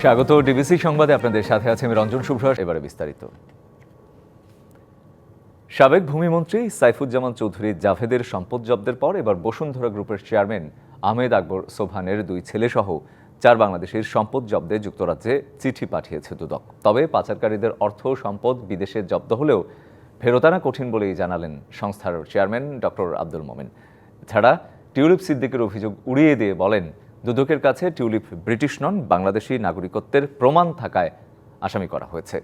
স্বাগত ডিবিসি সংবাদে আপনাদের সাথে আছে আমি রঞ্জন শুভ্র। এবারে বিস্তারিত। সাবেক ভূমিমন্ত্রী সাইফুজ্জামান চৌধুরী জাভেদের সম্পদ জব্দের পর এবার বসুন্ধরা গ্রুপের চেয়ারম্যান আহমেদ আকবর সোবহানের দুই ছেলেসহ 4 বাংলাদেশের সম্পদ জব্দে যুক্তরাজ্যে চিঠি পাঠিয়েছে দুদক। তবে পাচারকারীদের অর্থ সম্পদ বিদেশে জব্দ হলেও ফেরত আনা কঠিন বলেই জানালেন সংস্থার চেয়ারম্যান ডক্টর আব্দুল মোমেন। এছাড়া টিউলিপ সিদ্দিকের অভিযোগ উড়িয়ে দিয়ে বলেন, দুদকের কাছে টিউলিপ ব্রিটিশ নন, বাংলাদেশি নাগরিকত্বের প্রমাণ থাকায় আসামি করা হয়েছে।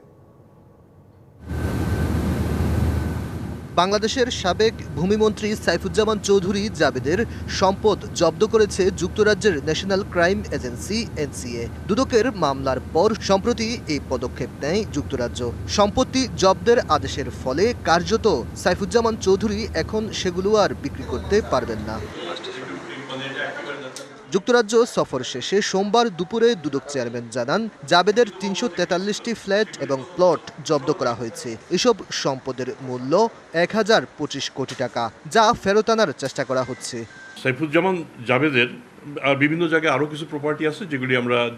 বাংলাদেশের সাবেক ভূমিমন্ত্রী সাইফুজ্জামান চৌধুরী জাবেদের সম্পদ জব্দ করেছে যুক্তরাজ্যের ন্যাশনাল ক্রাইম এজেন্সি এনসিএ। দুদকের মামলার পর সম্প্রতি এই পদক্ষেপ নেয় যুক্তরাজ্য। সম্পত্তি জব্দের আদেশের ফলে কার্যত সাইফুজ্জামান চৌধুরী এখন সেগুলো আর বিক্রি করতে পারবেন না। যুক্তরাজ্য সফর শেষে সোমবার দুপুরে দুদক চেয়ারম্যান জানান, জাবেদের ৩৪৩টি ফ্ল্যাট এবং প্লট জব্দ করা হয়েছে। এসব সম্পদের মূল্য ১,০২৫ কোটি টাকা, যা ফেরত আনার চেষ্টা করা হচ্ছে। সাইফুজ্জামান জাবেদের বিভিন্ন জায়গায় আরও কিছু প্রপার্টি আছে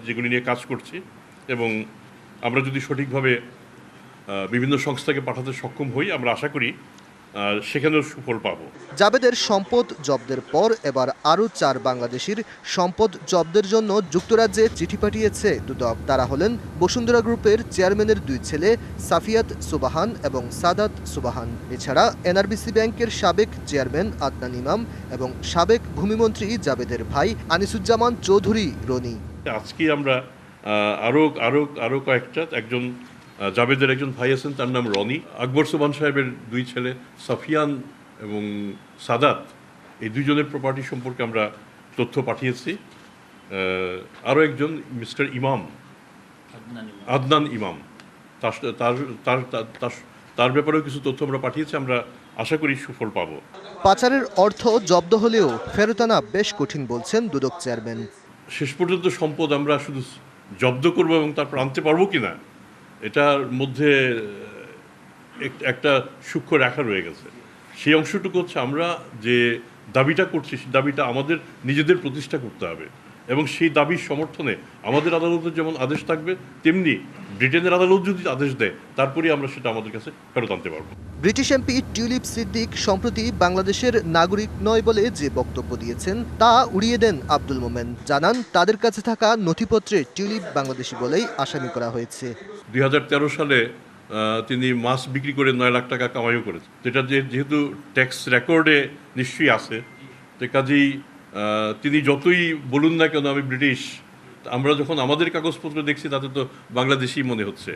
যেগুলি নিয়ে কাজ করছি, এবং আমরা যদি সঠিকভাবে বিভিন্ন সংস্থাকে পাঠাতে সক্ষম হই, আমরা আশা করি সেখানেও সুফল পাবো। জাবেদের সম্পদ জব্দের পর এবার আরও 4 বাংলাদেশির সম্পদ জব্দের জন্য যুক্তরাজ্যে চিঠি পাঠিয়েছে দুদক। তারা হলেন বসুন্ধরা গ্রুপের চেয়ারম্যানের 2 ছেলে সাফিয়াত সুবহান এবং সাদাত সুবহান। এছাড়া এনআরবিসি ব্যাংকের সাবেক চেয়ারম্যান আদনান ইমাম এবং সাবেক ভূমিমন্ত্রী জাবেদের ভাই আনিসুজ্জামান চৌধুরী রনি। আজকে আমরা আরও কয়েকটা, জাবেদের একজন ভাই আছেন, তার নাম রনি, আকবর সোবহান সাহেবের 2 ছেলে সাফিয়ান এবং সাদাত, এই 2 জনের প্রপার্টি সম্পর্কে আমরা তথ্য পাঠিয়েছি। আরও একজন মিস্টার ইমাম, আদনান ইমাম, তার ব্যাপারেও কিছু তথ্য আমরা পাঠিয়েছি। আমরা আশা করি সুফল পাব। পাচারের অর্থ জব্দ হলেও ফেরত আনা বেশ কঠিন বলছেন দুদক চেয়ারম্যান। শেষ পর্যন্ত সম্পদ আমরা শুধু জব্দ করব এবং তারপর আনতে পারবো কিনা, এটার মধ্যে একটা সূক্ষ্ম রেখা রয়ে গেছে। সেই অংশটুকু হচ্ছে আমরা যে দাবিটা করছি, সেই দাবিটা আমাদের নিজেদের প্রতিষ্ঠা করতে হবে, এবং সেই দাবির সমর্থনে আমাদের আদালতের যেমন আদেশ থাকবে, তেমনি ব্রিটেনের আদালত যদি আদেশ দেয়, তারপরেই আমরা সেটা আমাদের কাছে ফেরত আনতে পারবো। ব্রিটিশ এমপি টিউলিপ সিদ্দিক সম্প্রতি বাংলাদেশের নাগরিক নয় বলে যে বক্তব্য দিয়েছেন তা উড়িয়ে দেন আব্দুল মোমেন। জানান, তাদের কাছে থাকা নথিপত্রে টিউলিপ বাংলাদেশি বলেই আসামি করা হয়েছে। 2013 সালে তিনি মাছ বিক্রি করে 9 লাখ টাকা কামাইও করেছেন। যেটা যেহেতু ট্যাক্স রেকর্ডে নিশ্চয়ই আছে, তো কাজেই তিনি যতই বলুন না কেন আমি ব্রিটিশ, আমরা যখন আমাদের কাগজপত্র দেখছি তাতে তো বাংলাদেশি মনে হচ্ছে।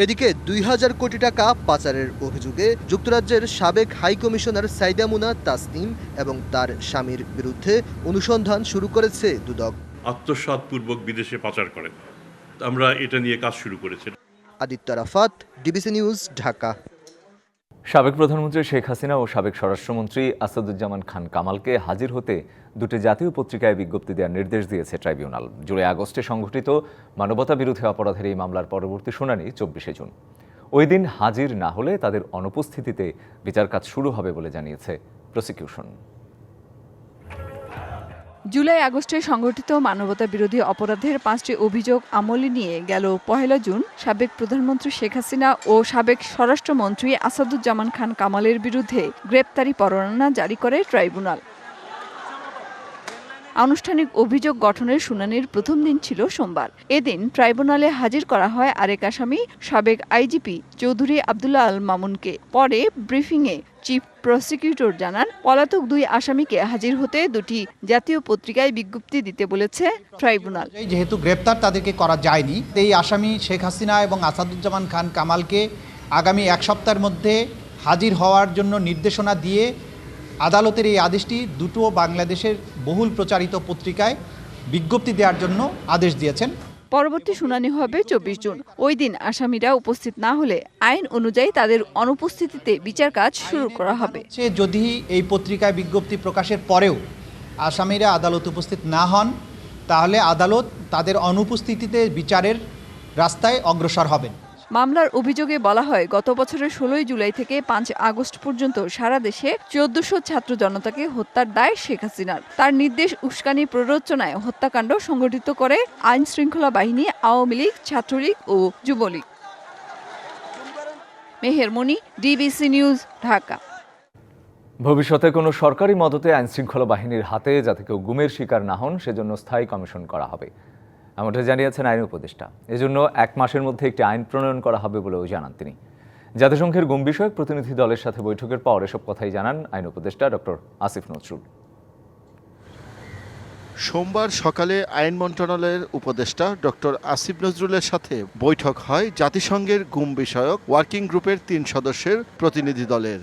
এদিকে ২,০০০ কোটি টাকা পাচারের অভিযোগে যুক্তরাজ্যের সাবেক হাই কমিশনার সাইদা মুনা তাসনিম এবং তার স্বামীর বিরুদ্ধে অনুসন্ধান শুরু করেছে দুদক। আত্মসাৎপূর্বক বিদেশে পাচার করেন, আমরা এটা নিয়ে কাজ শুরু করেছি। Aditya Rafat, DBC news, Dhaka. সাবেক প্রধানমন্ত্রী শেখ হাসিনা ও সাবেক স্বরাষ্ট্রমন্ত্রী আসাদুজ্জামান খান কামালকে হাজির হতে 2টি জাতীয় পত্রিকায় বিজ্ঞপ্তি দেওয়ার নির্দেশ দিয়েছে ট্রাইব্যুনাল। জুলাই আগস্টে সংঘটিত মানবতাবিরোধী অপরাধের এই মামলার পরবর্তী শুনানি 24শে জুন। ওই দিন হাজির না হলে তাদের অনুপস্থিতিতে বিচার কাজ শুরু হবে বলে জানিয়েছে প্রসিকিউশন। জুলাই আগস্টে সংঘটিত মানবতা বিরোধী অপরাধের 5টি অভিযোগ আমলে নিয়ে গেল 1 জুন সাবেক প্রধানমন্ত্রী শেখ হাসিনা ও সাবেক স্বরাষ্ট্রমন্ত্রী আসাদুজ্জামান খান কামালের বিরুদ্ধে গ্রেপ্তারি পরোয়ানা জারি করে ট্রাইব্যুনাল। আনুষ্ঠানিক অভিযোগ গঠনের শুনানির প্রথম দিন ছিল সোমবার। এদিন ট্রাইব্যুনালে হাজির করা হয় আরেক আসামি সাবেক আইজিপি চৌধুরী আব্দুল্লাহ আল মামুনকে। পরে ব্রিফিংয়ে চিফ প্রসিকিউটর জানান, পলাতক 2 আসামিকে হাজির হতে 2টি জাতীয় পত্রিকায় বিজ্ঞপ্তি দিতে বলেছে ট্রাইব্যুনাল। যেহেতু গ্রেপ্তার তাদেরকে করা যায়নি, এই আসামি শেখ হাসিনা এবং আসাদুজ্জামান খান কামালকে আগামী 1 সপ্তাহের মধ্যে হাজির হওয়ার জন্য নির্দেশনা দিয়ে আদালতের এই আদেশটি 2টো বাংলাদেশের বহুল প্রচারিত পত্রিকায় বিজ্ঞপ্তি দেওয়ার জন্য আদেশ দিয়েছেন। পরবর্তী শুনানি হবে 24 জুন। ওই দিন আসামিরা উপস্থিত না হলে আইন অনুযায়ী তাদের অনুপস্থিতিতে বিচার কাজ শুরু করা হবে। যদি এই পত্রিকায় বিজ্ঞপ্তি প্রকাশের পরেও আসামিরা আদালত উপস্থিত না হন, তাহলে আদালত তাদের অনুপস্থিতিতে বিচারের রাস্তায় অগ্রসর হবেন। মামলার অভিযোগে বলা হয়, গত বছরের 16 জুলাই থেকে 5 আগস্ট পর্যন্ত সারা দেশে 1400 ছাত্র জনতাকে হত্যার দায় শেখ হাসিনার। তার নির্দেশ উস্কানি প্ররোচনায় হত্যাকাণ্ড সংঘটিত করে আইন শৃঙ্খলা বাহিনী, আওয়ামী লীগ, ছাত্রলীগ ও যুবলীগ। মেহের মনি, ডিবিসি নিউজ, ঢাকা। ভবিষ্যতে কোনো সরকারি মদতে আইনশৃঙ্খলা বাহিনীর হাতে যাতে কেউ গুমের শিকার না হন সেজন্য স্থায়ী কমিশন করা হবে, এমনটা জানিয়েছেন আইন উপদেষ্টা। এজন্য 1 মাসের মধ্যে একটি আইন প্রণয়ন করা হবে বলেও জানান তিনি। জাতিসংঘের গুম বিষয়ক প্রতিনিধি দলের সাথে বৈঠকের পর এসব কথাই জানান আইন উপদেষ্টা ডক্টর আসিফ নজরুল। সোমবার সকালে আইন মন্ত্রণালয়ের উপদেষ্টা ডক্টর আসিফ নজরুলের সাথে বৈঠক হয় জাতিসংঘের গুম বিষয়ক ওয়ার্কিং গ্রুপের 3 সদস্যের প্রতিনিধি দলের।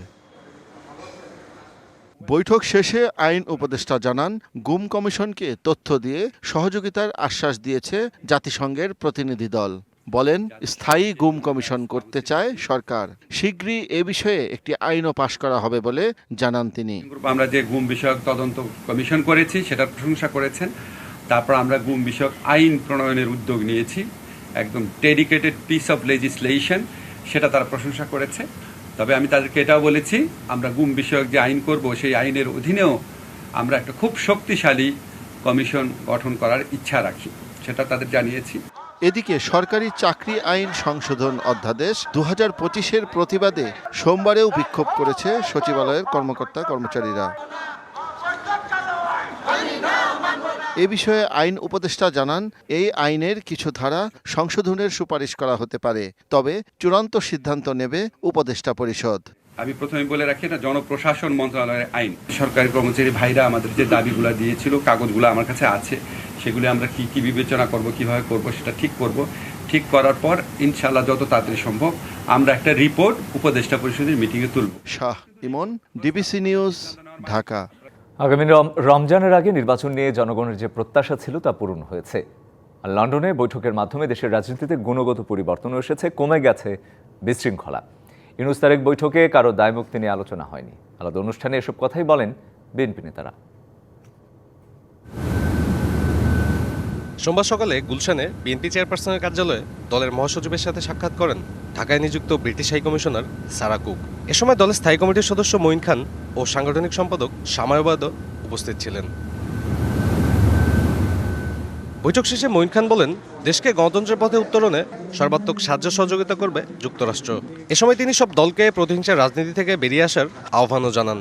বৈঠক শেষে আইন উপদেষ্টা জানান, গুম কমিশনকে তথ্য দিয়ে সহযোগিতার আশ্বাস দিয়েছে জাতিসংঘের প্রতিনিধি দল। বলেন, স্থায়ী গুম কমিশন করতে চায় সরকার। শীঘ্রই এ বিষয়ে একটি আইনও পাশ করা হবে বলে জানান তিনি। আমরা যে গুম বিষয়ক তদন্ত কমিশন করেছি সেটা প্রশংসা করেছেন। তারপর আমরা গুম বিষয়ক আইন প্রণয়নের উদ্যোগ নিয়েছি, একদম ডেডিকেটেড পিস অফ লেজিসলেশন, সেটা তারা প্রশংসা করেছে। তবে আমি তাদেরকে এটাও বলেছি, আমরা গুম বিষয়ক যে আইন করব সেই আইনের অধীনেও আমরা একটা খুব শক্তিশালী কমিশন গঠন করার ইচ্ছা রাখি, সেটা তাদের জানিয়েছি। এদিকে সরকারি চাকরি আইন সংশোধন অধ্যাদেশ 2025-এর প্রতিবাদে সোমবারেও বিক্ষোভ করেছে সচিবালয়ের কর্মকর্তা কর্মচারীরা। এ বিষয়ে আইন উপদেষ্টা জানান, এই আইনের কিছু ধারা সংশোধনের সুপারিশ করা হতে পারে, তবে চূড়ান্ত সিদ্ধান্ত নেবে উপদেষ্টা পরিষদ। আমি প্রথমে বলে রাখি, এটা জনপ্রশাসন মন্ত্রণালয়ের আইন। সরকারি কর্মচারী ভাইরা আমাদের যে দাবিগুলো দিয়েছিল, কাগজগুলো আমার কাছে আছে, সেগুলি আমরা কি বিবেচনা করব, কিভাবে করব সেটা ঠিক করব। ঠিক করার পর ইনশাআল্লাহ যত তাড়াতাড়ি সম্ভব আমরা একটা রিপোর্ট উপদেষ্টা পরিষদের মিটিংয়ে তুলব। শাহ ইমন, ডিবিসি নিউজ, ঢাকা। আগামী রমজানের আগে নির্বাচন নিয়ে জনগণের যে প্রত্যাশা ছিল তা পূরণ হয়েছে। আর লন্ডনে বৈঠকের মাধ্যমে দেশের রাজনীতিতে গুণগত পরিবর্তন এসেছে, কমে গেছে বিশৃঙ্খলা। ইউনূস তারেক বৈঠকে কারো দায়মুক্তি নিয়ে আলোচনা হয়নি। আলাদা অনুষ্ঠানে এসব কথাই বলেন বিএনপি নেতারা। সোমবার সকালে গুলশানে বিএনপি চেয়ারপারসনের কার্যালয়ে দলের মহাসচিবের সাথে সাক্ষাৎ করেন ঢাকায় নিযুক্ত British high commissioner Sarah Cook. এ সময় দলের স্থায়ী কমিটির সদস্য মঈন খান ও সাংগঠনিক সম্পাদক শামায় ওবায়দও উপস্থিত ছিলেন। বৈঠক শেষে মঈন খান বলেন, দেশকে গণতন্ত্রের পথে উত্তরণে সর্বাত্মক সাহায্য সহযোগিতা করবে যুক্তরাষ্ট্র। এ সময় তিনি সব দলকে প্রতিহিংসার রাজনীতি থেকে বেরিয়ে আসার আহ্বানও জানান।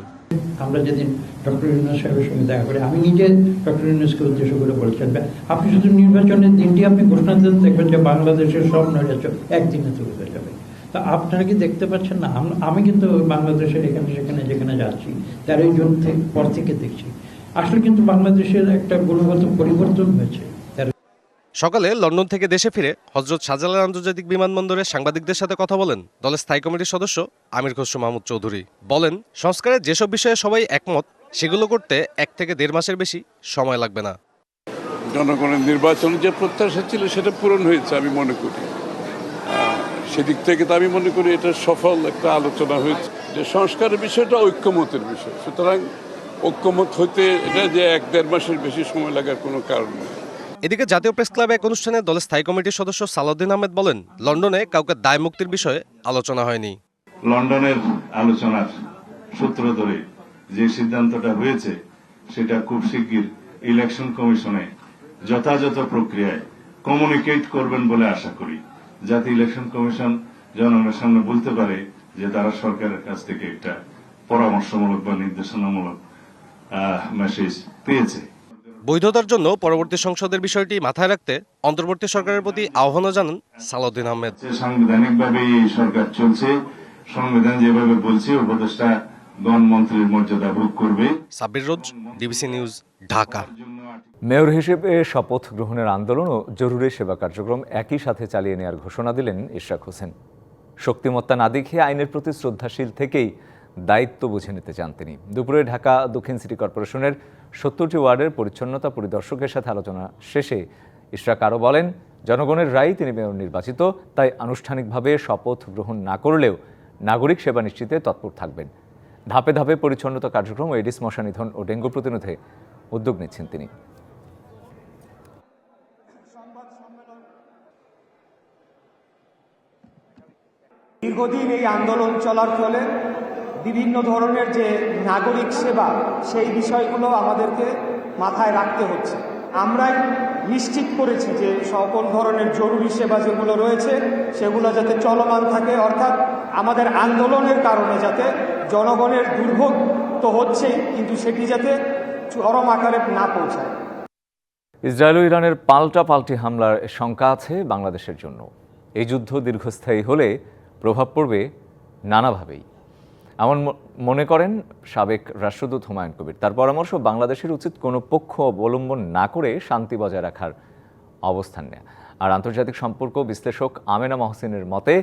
আমরা যেদিন ডক্টর ইউনূস সাহেবের সঙ্গে দেখা করি, আমি নিজে ডক্টর ইউনূসকে উদ্দেশ্য করে বলছেন, আপনি শুধু নির্বাচনের দিনটি আপনি ঘোষণা দেন, দেখবেন যে বাংলাদেশের সব নৈরাজ্য একদিনে চলে যাবে। তা আপনারা কি দেখতে পাচ্ছেন না? আমি কিন্তু বাংলাদেশের এখানে সেখানে যেখানে যাচ্ছি 13 জুন পর থেকে দেখছি আসলে কিন্তু বাংলাদেশের একটা গুণগত পরিবর্তন হয়েছে। সকালে লন্ডন থেকে দেশে ফিরে হযরত শাহজালাল আন্তর্জাতিক বিমানবন্দরে সাংবাদিকদের সাথে কথা বলেন দলের স্থায়ী কমিটির সদস্য আমির খসরু মাহমুদ চৌধুরী। বলেন, সংস্কারের যেসব বিষয়ে সবাই একমত সেগুলো করতে 1 থেকে 1.5 মাসের বেশি সময় লাগবে না। জনগণের নির্বাচনের যে প্রত্যাশা ছিল সেটা পূরণ হয়েছে আমি মনে করি। সেদিক থেকে তো আমি মনে করি এটা সফল একটা আলোচনা হয়েছে। যে সংস্কারের বিষয়টা ঐক্যমতের বিষয়, সুতরাং ঐক্যমত হইতে এটা যে 1-1.5 মাসের বেশি সময় লাগার কোনো কারণ নেই। এদিকে জাতীয় প্রেস ক্লাবে এক অনুষ্ঠানে দলের স্থায়ী কমিটির সদস্য সালাউদ্দিন আহমেদ বলেন, লন্ডনে কাউকে দায় মুক্তির বিষয়ে আলোচনা হয়নি। লন্ডনের আলোচনার সূত্র ধরে যে সিদ্ধান্তটা হয়েছে সেটা খুব শিগগির ইলেকশন কমিশনে যথাযথ প্রক্রিয়ায় কমিউনিকেট করবেন বলে আশা করি, যাতে ইলেকশন কমিশন জনগণের সামনে বলতে পারে যে তারা সরকারের কাছ থেকে একটা পরামর্শমূলক বা নির্দেশনামূলক মেসেজ পেয়েছে। বৈধতার জন্য পরবর্তী সংসদের বিষয়টি মাথায় রাখতে অন্তর্বর্তী সরকারের প্রতি আহ্বানও জানান সালাউদ্দিন আহমেদ। সাংবিধানিকভাবে এই সরকার চলছে, সংবিধান যেভাবে বলছে উপদেষ্টা গণমন্ত্রীর মর্যাদা ভোগ করবে। সাব্বির রোজ, ডিবিসি নিউজ, ঢাকা। মেয়র হিসেবে শপথ গ্রহণের আন্দোলন ও জরুরি সেবা কার্যক্রম একই সাথে চালিয়ে নেওয়ার ঘোষণা দিলেন ইশরাক হোসেন। শক্তিমত্তা না দেখিয়ে আইনের প্রতি শ্রদ্ধাশীল থেকেই দায়িত্ব বুঝে নিতে চান তিনি। দুপুরে ঢাকা দক্ষিণ সিটি কর্পোরেশনের 70টি ওয়ার্ডের পরিচ্ছন্নতা পরিদর্শকের সাথে আলোচনা শেষে ইশরাক আরও বলেন, জনগণের রায় তিনি মেয়র নির্বাচিত, তাই আনুষ্ঠানিকভাবে শপথ গ্রহণ না করলেও নাগরিক সেবা নিশ্চিতে তৎপর থাকবেন। ধাপে ধাপে পরিচ্ছন্নতা কার্যক্রম ও এডিস মশা নিধন ও ডেঙ্গু প্রতিরোধে উদ্যোগ নিচ্ছেন তিনি। দীর্ঘদিন এই আন্দোলন চলার ফলে বিভিন্ন ধরনের যে নাগরিক সেবা সেই বিষয়গুলো আমাদেরকে মাথায় রাখতে হচ্ছে। আমরাই নিশ্চিত করেছি যে সকল ধরনের জরুরি সেবা যেগুলো রয়েছে সেগুলো যাতে চলমান থাকে, অর্থাৎ আমাদের আন্দোলনের কারণে যাতে জনগণের দুর্ভোগ তো হচ্ছেই, কিন্তু সেটি যাতে চরম আকারে না পৌঁছায়। ইসরায়েল ও ইরানের পাল্টাপাল্টি হামলার শঙ্কা আছে বাংলাদেশের জন্য। এই যুদ্ধ দীর্ঘস্থায়ী হলে প্রভাব পড়বে নানাভাবেই, এমন মনে করেন সাবেক রাষ্ট্রদূত হুমায়ুন কবির। তার পরামর্শ, বাংলাদেশের উচিত কোনো পক্ষ অবলম্বন না করে শান্তি বজায় রাখার অবস্থান নেয়া। আর আন্তর্জাতিক সম্পর্ক বিশ্লেষক আমেনা মহসিনের মতে,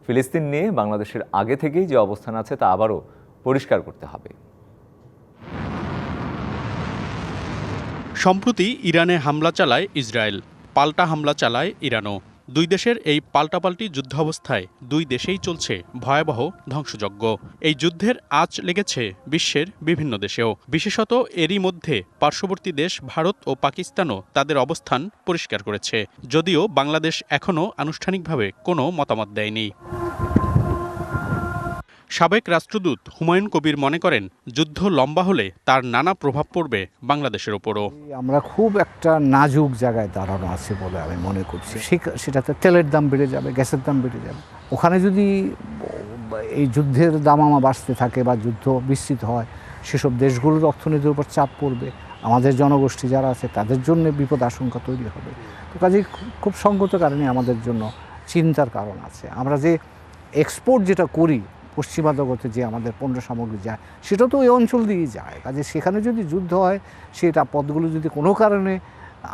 ফিলিস্তিন নিয়ে বাংলাদেশের আগে থেকেই যে অবস্থান আছে তা আবারও পরিষ্কার করতে হবে। সম্প্রতি ইরানে হামলা চালায় ইসরায়েল, পাল্টা হামলা চালায় ইরানও। দুই দেশের এই পাল্টাপাল্টি যুদ্ধাবস্থায় দুই দেশেই চলছে ভয়াবহ ধ্বংসযজ্ঞ। এই যুদ্ধের আঁচ লেগেছে বিশ্বের বিভিন্ন দেশেও। বিশেষত এরই মধ্যে পার্শ্ববর্তী দেশ ভারত ও পাকিস্তানও তাদের অবস্থান পরিষ্কার করেছে, যদিও বাংলাদেশ এখনও আনুষ্ঠানিকভাবে কোনো মতামত দেয়নি। সাবেক রাষ্ট্রদূত হুমায়ুন কবির মনে করেন, যুদ্ধ লম্বা হলে তার নানা প্রভাব পড়বে বাংলাদেশের ওপরও। আমরা খুব একটা নাজুক জায়গায় দাঁড়ানো আছে বলে আমি মনে করছি। সেটাতে তেলের দাম বেড়ে যাবে, গ্যাসের দাম বেড়ে যাবে। ওখানে যদি এই যুদ্ধের দামামা বাড়তে থাকে বা যুদ্ধ বিস্তৃত হয়, সেসব দেশগুলোর অর্থনীতির উপর চাপ পড়বে, আমাদের জনগোষ্ঠী যারা আছে তাদের জন্য বিপদ আশঙ্কা তৈরি হবে। তো কাজেই খুব সঙ্গত কারণে আমাদের জন্য চিন্তার কারণ আছে। আমরা যে এক্সপোর্ট যেটা করি, পশ্চিমা জগতে যে আমাদের পণ্য সামগ্রী যায়, সেটা তো ওই অঞ্চল দিয়েই যায়। কাজে সেখানে যদি যুদ্ধ হয়, সেটা পথগুলো যদি কোনো কারণে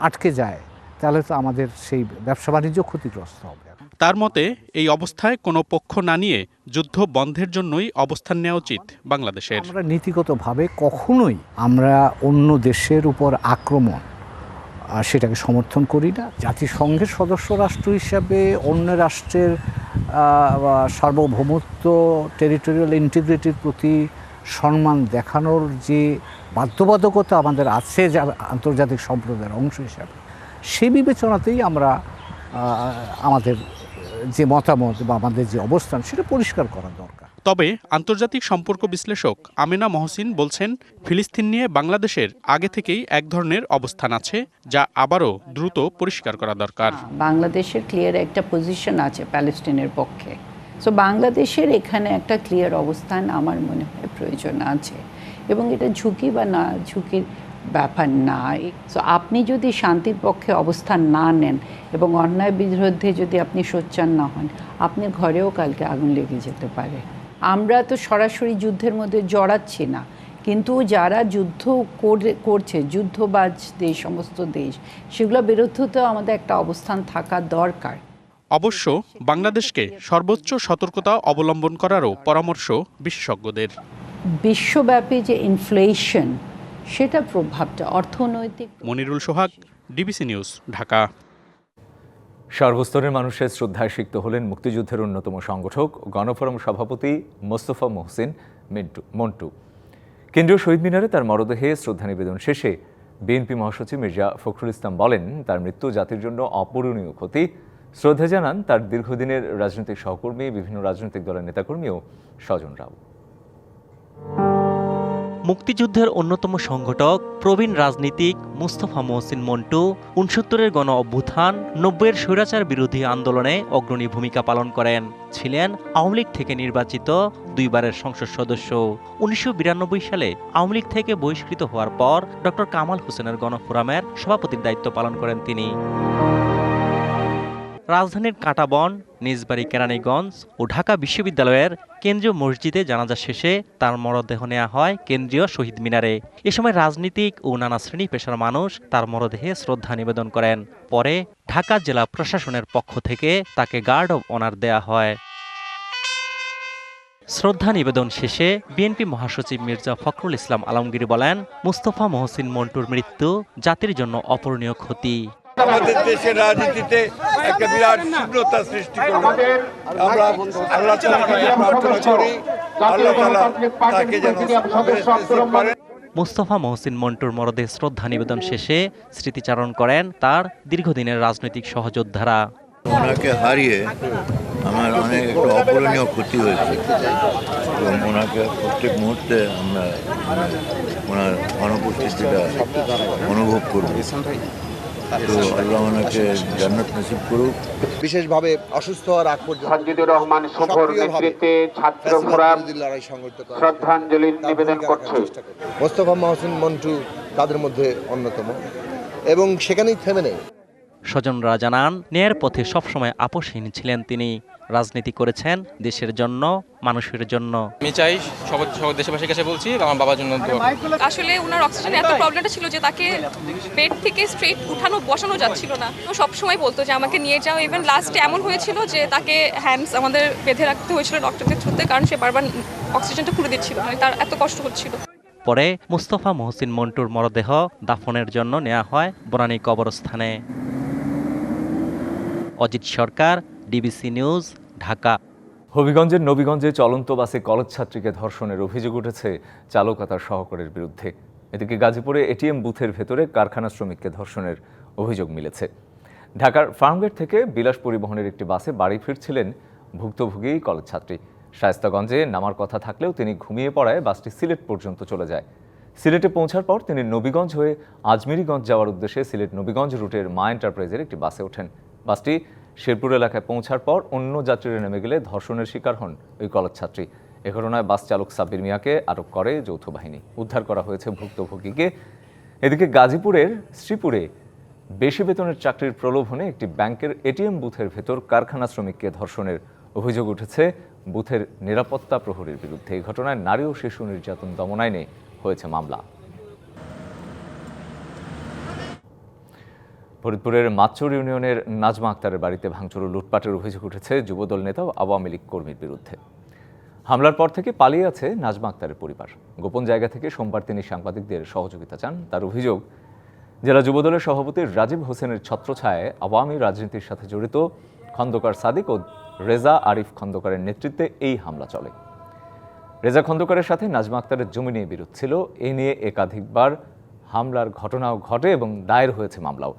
আটকে যায়, তাহলে তো আমাদের সেই ব্যবসা বাণিজ্য ক্ষতিগ্রস্ত হবে। তার মতে, এই অবস্থায় কোনো পক্ষ না নিয়ে যুদ্ধ বন্ধের জন্যই অবস্থান নেওয়া উচিত বাংলাদেশের। আমরা নীতিগতভাবে কখনোই আমরা অন্য দেশের উপর আক্রমণ সেটাকে সমর্থন করি না। জাতিসংঘের সদস্য রাষ্ট্র হিসাবে অন্য রাষ্ট্রের সার্বভৌমত্ব, টেরিটোরিয়াল ইন্টিগ্রিটির প্রতি সম্মান দেখানোর যে বাধ্যবাধকতা আমাদের আছে যা আন্তর্জাতিক সম্প্রদায়ের অংশ হিসাবে, সেই বিবেচনাতেই আমরা আমাদের যে মতামত বা আমাদের যে অবস্থান সেটা পরিষ্কার করা দরকার। তবে আন্তর্জাতিক সম্পর্ক বিশ্লেষক আমেনা মহসিন বলছেন, ফিলিস্তিন নিয়ে বাংলাদেশের আগে থেকেই এক ধরনের অবস্থান আছে, যা আবারও দ্রুত পরিষ্কার করা দরকার। বাংলাদেশের ক্লিয়ার একটা পজিশন আছে প্যালেস্টাইনের পক্ষে। সো বাংলাদেশের এখানে একটা ক্লিয়ার অবস্থান আমার মনে হয় প্রয়োজন আছে, এবং এটা ঝুঁকি বা না ঝুঁকির ব্যাপার না। সো আপনি যদি শান্তির পক্ষে অবস্থান না নেন এবং অন্যায় বিরুদ্ধে যদি আপনি সোচ্চার না হন, আপনার ঘরেও কালকে আগুন লেগে যেতে পারে। আমরা তো সরাসরি যুদ্ধের মধ্যে জড়াচ্ছি না, কিন্তু যারা যুদ্ধ করছে, যুদ্ধবাজ দেশ, সমস্ত দেশ, সেগুলোর বিরুদ্ধে তো আমাদের একটা অবস্থান থাকা দরকার। অবশ্য বাংলাদেশকে সর্বোচ্চ সতর্কতা অবলম্বন করারও পরামর্শ বিশেষজ্ঞদের। বিশ্বব্যাপী যে ইনফ্লেশন, সেটা প্রভাবটা অর্থনৈতিক। মনিরুল সোহাগ, ডিবিসি নিউজ, ঢাকা। সর্বস্তরের মানুষের শ্রদ্ধায় সিক্ত হলেন মুক্তিযুদ্ধের অন্যতম সংগঠক, গণফোরাম সভাপতি মোস্তফা মহসিন মন্টু। কেন্দ্রীয় শহীদ মিনারে তার মরদেহে শ্রদ্ধা নিবেদন শেষে বিএনপি মহাসচিব মির্জা ফখরুল ইসলাম বলেন, তার মৃত্যু জাতির জন্য অপূরণীয় ক্ষতি। শ্রদ্ধা জানান তার দীর্ঘদিনের রাজনৈতিক সহকর্মী, বিভিন্ন রাজনৈতিক দলের নেতাকর্মী ও স্বজনরাও। মুক্তিযুদ্ধের অন্যতম সংগঠক, প্রবীণ রাজনীতিক মুস্তফা মহসিন মন্টু ৬৯-এর গণ অভ্যুত্থান, ৯০-এর স্বৈরাচার বিরোধী আন্দোলনে অগ্রণী ভূমিকা পালন করেন। ছিলেন আওয়ামী লীগ থেকে নির্বাচিত দুইবারের সংসদ সদস্য। ১৯৯২ সালে আওয়ামী লীগ থেকে বহিষ্কৃত হওয়ার পর ডক্টর কামাল হোসেনের গণফোরামের সভাপতির দায়িত্ব পালন করেন তিনি। রাজধানীর কাঁটাবন, নিজবাড়ি কেরানীগঞ্জ ও ঢাকা বিশ্ববিদ্যালয়ের কেন্দ্রীয় মসজিদে জানাজা শেষে তার মরদেহ নেওয়া হয় কেন্দ্রীয় শহীদ মিনারে। এ সময় রাজনীতিক ও নানা শ্রেণী পেশার মানুষ তার মরদেহে শ্রদ্ধা নিবেদন করেন। পরে ঢাকা জেলা প্রশাসনের পক্ষ থেকে তাকে গার্ড অব অনার দেয়া হয়। শ্রদ্ধা নিবেদন শেষে বিএনপি মহাসচিব মির্জা ফখরুল ইসলাম আলমগীর বলেন, মুস্তফা মহসিন মন্টুর মৃত্যু জাতির জন্য অপূরণীয় ক্ষতি। আমাদের দেশের রাজনীতিতে একটা বিরাট শূন্যতা সৃষ্টি করবে। আমরা আল্লাহ তাআলার কাছে প্রার্থনা করি, আল্লাহ তাআলা তাকে যেন নসিব করেন। মুস্তফা মহসিন মন্টুর মরদেহে শ্রদ্ধা নিবেদন শেষে স্মৃতিচারণ করেন তার দীর্ঘদিনের রাজনৈতিক সহযোদ্ধারা। ওনাকে হারিয়ে আমার অনেক একটা অপূরণীয় ক্ষতি হয়েছে এবং ওনাকে প্রত্যেক মুহূর্তে আমরা ওনার অনুপস্থিতিটা অনুভব করব। তো আল্লাহ ওনাকে জান্নাত নসিব করুক। বিশেষভাবে অসুস্থ হওয়ার আগ পর্যন্ত সাজ্জিদুর রহমান শুভর নেতৃত্বে ছাত্র ফোরাম শ্রদ্ধাঞ্জলি নিবেদন করছে। মোস্তফা মহসিন মন্টু তাদের মধ্যে অন্যতম এবং সেখানেই থেমে নেই। স্বজনরা জানান, ন্যায়ের পথে সবসময় আপোষহীন ছিলেন তিনি। রাজনীতি করেছেন দেশের জন্য, মানুষের জন্য। আমি চাই সব দেশবাসীর কাছে বলছি আমার বাবার জন্য। আসলে ওনার অক্সিজেনের এত প্রবলেমটা ছিল যে তাকে বেড থেকে স্ট্রেট উঠানো বসানো যাচ্ছিল না। তো সবসময় বলতো যে আমাকে নিয়ে যাও। ইভেন লাস্টে এমন হয়েছিল যে তাকে হ্যান্ডস আমাদের বেঁধে রাখতে হয়েছিল ডক্টরদের থ্রুতে, কারণ সে বারবার অক্সিজেনটা খুলে দিচ্ছিল, মানে তার এত কষ্ট হচ্ছিল। পরে মুস্তফা মহসিন মন্টুর মরদেহ দাফনের জন্য নেওয়া হয় বনানী কবরস্থানে। অজিত সরকার, ডিবিসি নিউজ, ঢাকা। হবিগঞ্জের নবীগঞ্জে চলন্ত বাসে কলেজ ছাত্রীকে ধর্ষণের অভিযোগ উঠেছে চালক ও তার সহকারীর বিরুদ্ধে। এদিকে গাজীপুরে এটিএম বুথের ভেতরে কারখানা শ্রমিককে ধর্ষণের অভিযোগ মিলেছে। ঢাকার ফার্মগেট থেকে বিলাস পরিবহনের একটি বাসে বাড়ি ফিরছিলেন ভুক্তভোগী কলেজ ছাত্রী। শায়েস্তাগঞ্জে নামার কথা থাকলেও তিনি ঘুমিয়ে পড়ায় বাসটি সিলেট পর্যন্ত চলে যায়। সিলেটে পৌঁছার পর তিনি নবীগঞ্জ হয়ে আজমিরিগঞ্জ যাওয়ার উদ্দেশ্যে সিলেট নবীগঞ্জ রুটের মা এন্টারপ্রাইজের একটি বাসে ওঠেন। বাসটি শেরপুর এলাকায় পৌঁছার পর অন্য যাত্রীরা নেমে গেলে ধর্ষণের শিকার হন ওই কলেজ ছাত্রী। এ ঘটনায় বাস চালক সাব্বির মিয়াকে আটক করে যৌথ বাহিনী। উদ্ধার করা হয়েছে ভুক্তভোগীকে। এদিকে গাজীপুরের শ্রীপুরে বেশি বেতনের চাকরির প্রলোভনে একটি ব্যাংকের এটিএম বুথের ভেতর কারখানা শ্রমিককে ধর্ষণের অভিযোগ উঠেছে বুথের নিরাপত্তা প্রহরীর বিরুদ্ধে। এই ঘটনায় নারী ও শিশু নির্যাতন দমন আইনে হয়েছে মামলা। ফরিদপুরের মাতচর ইউনিয়নের নাজমা আক্তারের বাড়িতে ভাঙচুর ও লুটপাটের অভিযোগ উঠেছে যুবদল নেতা ও আওয়ামী লীগ কর্মীর বিরুদ্ধে। হামলার পর থেকে পালিয়ে আছে নাজমা আক্তারের পরিবার। গোপন জায়গা থেকে সোমবার তিনি সাংবাদিকদের সহযোগিতা চান। তার অভিযোগ, জেলা যুবদলের সভাপতি রাজীব হোসেনের ছত্রছায়ায় আওয়ামী রাজনীতির সাথে জড়িত খন্দকার সাদিক ও রেজা আরিফ খন্দকারের নেতৃত্বে এই হামলা চলে। রেজা খন্দকারের সাথে নাজমা আক্তারের জমি নিয়ে বিরোধ ছিল। এ নিয়ে একাধিকবার হামলার ঘটনাও ঘটে এবং দায়ের হয়েছে মামলাও।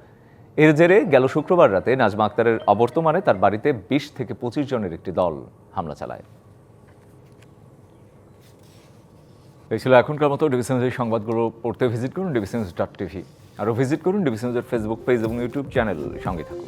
এর জেরে গেল শুক্রবার রাতে নাজমা আক্তারের অবর্তমানে তার বাড়িতে 20 থেকে 25 জনের একটি দল হামলা চালায়। এই ছিল এখনকার মতো। ডিবিসি নিউজের সংবাদগুলো পড়তে ভিজিট করুন ডিবিসিনিউজ.tv। আরও ভিজিট করুন ডিবিসি নিউজের ফেসবুক পেজ এবং ইউটিউব চ্যানেল। সঙ্গে থাকুন।